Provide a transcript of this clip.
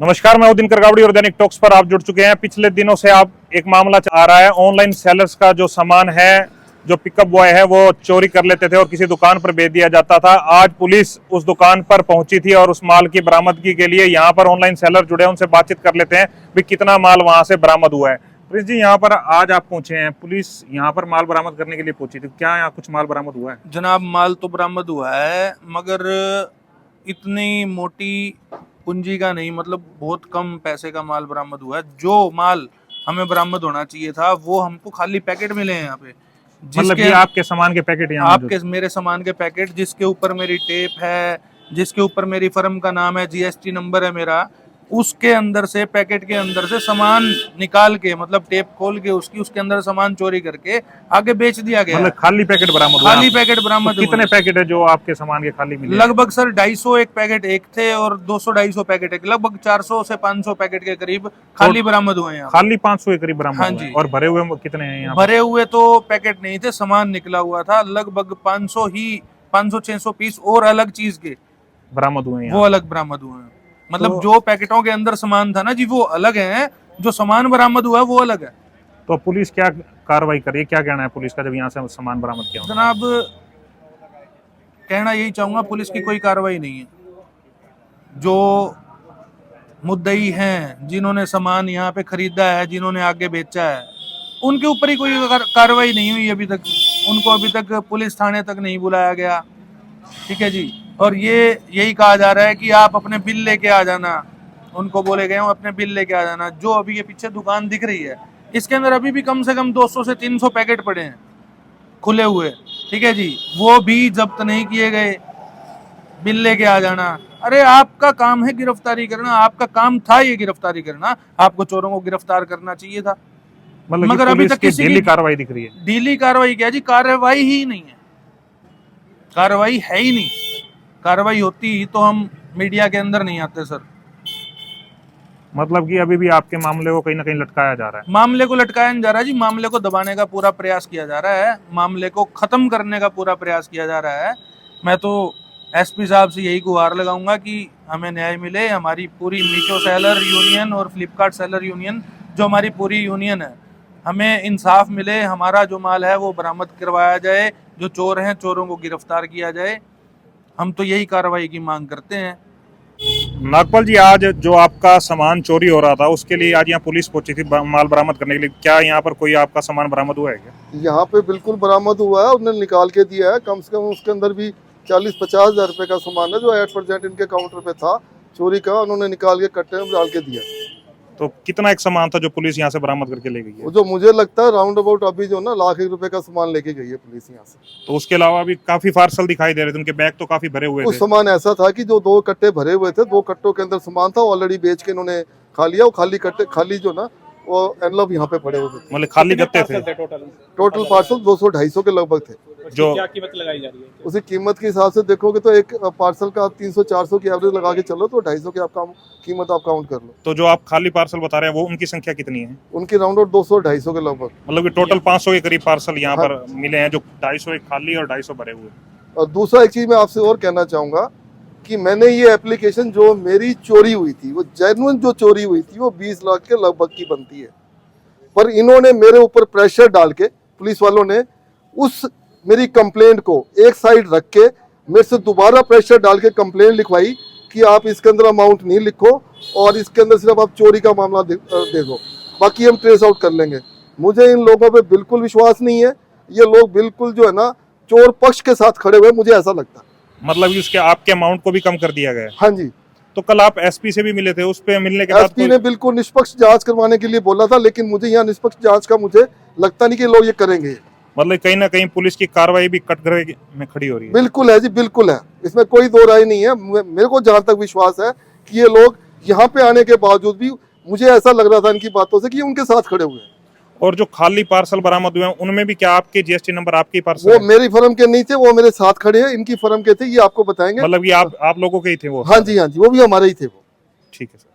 नमस्कार, मैं दिनकर गावड़ी और दैनिक टॉक्स पर आप जुड़ चुके हैं। पिछले दिनों से आप एक मामला आ रहा है, ऑनलाइन सेलर्स का जो सामान है, जो पिकअप बॉय है वो चोरी कर लेते थे और किसी दुकान पर बेच दिया जाता था। आज पुलिस उस दुकान पर पहुंची थी और उस माल की बरामदगी के लिए यहाँ पर ऑनलाइन सेलर जुड़े हैं, उनसे बातचीत कर लेते हैं भी कितना माल वहां से बरामद हुआ है। प्रिंस जी, यहाँ पर आज आप पहुंचे हैं, पुलिस यहाँ पर माल बरामद करने के लिए पहुंची थी, क्या यहाँ कुछ माल बरामद हुआ है? जनाब, माल तो बरामद हुआ है मगर इतनी मोटी पूंजी का नहीं, मतलब बहुत कम पैसे का माल बरामद हुआ है। जो माल हमें बरामद होना चाहिए था वो हमको खाली पैकेट मिले हैं यहाँ पे। मतलब ये आपके सामान के पैकेट यहाँ आपके मेरे सामान के पैकेट, जिसके ऊपर मेरी टेप है, जिसके ऊपर मेरी फर्म का नाम है, जीएसटी नंबर है मेरा, उसके अंदर से, पैकेट के अंदर से सामान निकाल के, मतलब टेप खोल के उसके अंदर सामान चोरी करके आगे बेच दिया गया। मतलब खाली पैकेट बरामद हुआ? खाली पैकेट बरामद। तो कितने पैकेट है जो आपके सामान के खाली मिले? लगभग सर 250 एक पैकेट एक थे और 200-250 पैकेट एक, लगभग 400 से 500 पैकेट के करीब खाली बरामद हुए हैं। खाली 500 के करीब बरामद? हाँ जी। और भरे हुए कितने हैं यहाँ? भरे हुए तो पैकेट नहीं थे, सामान निकला हुआ था। लगभग 500-600 पीस और अलग चीज के बरामद हुए हैं, वो अलग बरामद हुए हैं। मतलब तो जो पैकेटों के अंदर सामान था ना जी, वो अलग है, जो सामान बरामद हुआ है वो अलग है। तो पुलिस क्या कार्रवाई करी, क्या कहना है पुलिस का जब यहाँ से सामान बरामद किया? जनाब, कहना यही चाहूंगा, पुलिस की कोई कार्रवाई नहीं है। जो मुद्दई हैं, जिन्होंने सामान यहाँ पे खरीदा है, जिन्होंने आगे बेचा है, उनके ऊपर ही कोई कार्रवाई नहीं हुई अभी तक। उनको अभी तक पुलिस थाने तक नहीं बुलाया गया, ठीक है जी। और यही कहा जा रहा है कि आप अपने बिल लेके आ जाना, उनको बोले गए हो अपने बिल लेके आ जाना। जो अभी ये पीछे दुकान दिख रही है, इसके अंदर अभी भी कम से कम 200 से 300 पैकेट पड़े हैं खुले हुए, ठीक है जी। वो भी जब्त नहीं किए गए, बिल लेके आ जाना। अरे आपका काम है गिरफ्तारी करना, आपका काम था ये गिरफ्तारी करना, आपको चोरों को गिरफ्तार करना चाहिए था। मतलब मगर अभी तक किसी ढीली कार्रवाई दिख रही है। ढीली कार्रवाई क्या जी, कार्रवाई ही नहीं है, कार्रवाई है ही नहीं। कार्रवाई होती तो हम मीडिया के अंदर नहीं आते सर। मतलब कि अभी भी आपके मामले को कहीं ना कहीं लटकाया जा रहा है? मामले को लटकाया नहीं जा रहा जी, मामले को दबाने का पूरा प्रयास किया जा रहा है, मामले को खत्म करने का पूरा प्रयास किया जा रहा है। मैं तो एसपी साहब से यही गुहार लगाऊंगा कि हमें न्याय मिले। हमारी पूरी मीशो सेलर यूनियन और फ्लिपकार्ट सेलर यूनियन, जो हमारी पूरी यूनियन है, हमें इंसाफ मिले, हमारा जो माल है वो बरामद करवाया जाए, जो चोर हैं चोरों को गिरफ्तार किया जाए। हम तो यही कार्रवाई की मांग करते हैं। नागपाल जी, आज जो आपका सामान चोरी हो रहा था उसके लिए आज यहाँ पुलिस पहुंची थी माल बरामद करने के लिए, क्या यहाँ पर कोई आपका सामान बरामद हुआ है क्या? यहाँ पे बिल्कुल बरामद हुआ है, उन्होंने निकाल के दिया है। कम से कम उसके अंदर भी 40-50 हज़ार रुपए का सामान है जो एट प्रेजेंट इनके काउंटर पे था चोरी का, उन्होंने निकाल के कट्टे में डाल के दिया। तो कितना एक सामान था जो पुलिस यहाँ से बरामद करके ले गई है? जो मुझे लगता है राउंड अबाउट अभी जो ना ₹1,00,000 का सामान लेके गई है पुलिस यहाँ से। तो उसके अलावा भी काफी पार्सल दिखाई दे रहे थे, उनके बैग तो काफी भरे हुए थे। उस सामान ऐसा था कि जो 2 कट्टे भरे हुए थे, 2 कट्टों के अंदर सामान था, ऑलरेडी बेच के इन्होंने खा लिया। वो खाली कट्टे, खाली जो ना वो एनवलप यहाँ पे पड़े हुए थे। मतलब खाली गत्ते थे? टोटल पार्सल 200-250 के लगभग थे। जो क्या कीमत लगाई जा रही है? उसी कीमत के हिसाब से देखोगे तो एक पार्सल का 300-400 की एवरेज लगा के चलो तो 250 की आपका कीमत आप काउंट कर लो। तो जो आप खाली पार्सल बता रहे हैं वो उनकी संख्या कितनी है? उनकी राउंड 200-250 के लगभग। मतलब कि टोटल 500 के करीब पार्सल यहाँ पर मिले हैं, जो 250 एक खाली और 250 भरे हुए। और दूसरा एक चीज मैं आपसे और कहना चाहूंगा कि मैंने ये एप्लीकेशन जो मेरी चोरी हुई थी, वो जेन्युइन जो चोरी हुई थी, वो 20 लाख के लगभग की बनती है। पर इन्होंने मेरे ऊपर प्रेशर डाल के, पुलिस वालों ने उस मेरी कंप्लेंट को एक साइड रख के मेरे से दोबारा प्रेशर डाल के कंप्लेंट लिखवाई कि आप इसके अंदर अमाउंट नहीं लिखो और इसके अंदर सिर्फ आप चोरी का मामला दे दो, बाकी हम ट्रेस आउट कर लेंगे। मुझे इन लोगों पे बिल्कुल विश्वास नहीं है। ये लोग बिल्कुल जो है ना चोर पक्ष के साथ खड़े हुए, मुझे ऐसा लगता है। मतलब कि उसके आपके अमाउंट को भी कम कर दिया गया? हाँ जी। तो कल आप एसपी से भी मिले थे, उस पे मिलने के बाद एसपी ने बिल्कुल निष्पक्ष जांच करवाने के लिए बोला था, लेकिन मुझे यहाँ निष्पक्ष जांच का मुझे लगता नहीं कि लोग ये करेंगे। मतलब कहीं ना कहीं पुलिस की कार्रवाई भी कटघरे में खड़ी हो रही है? बिल्कुल है जी, बिल्कुल है, इसमें कोई दो राय नहीं है। मेरे को जहां तक विश्वास है कि ये लोग यहाँ पे आने के बावजूद भी, मुझे ऐसा लग रहा था इनकी बातों से कि ये उनके साथ खड़े हुए हैं। और जो खाली पार्सल बरामद हुए हैं उनमें भी क्या आपके जीएसटी नंबर आपके पार्सल? वो मेरी फर्म के नहीं थे, वो मेरे साथ खड़े हैं, इनकी फर्म के थे, ये आपको बताएंगे। मतलब ये आप लोगों के ही थे वो? हाँ जी, हाँ जी, वो भी हमारे ही थे वो। ठीक है सर।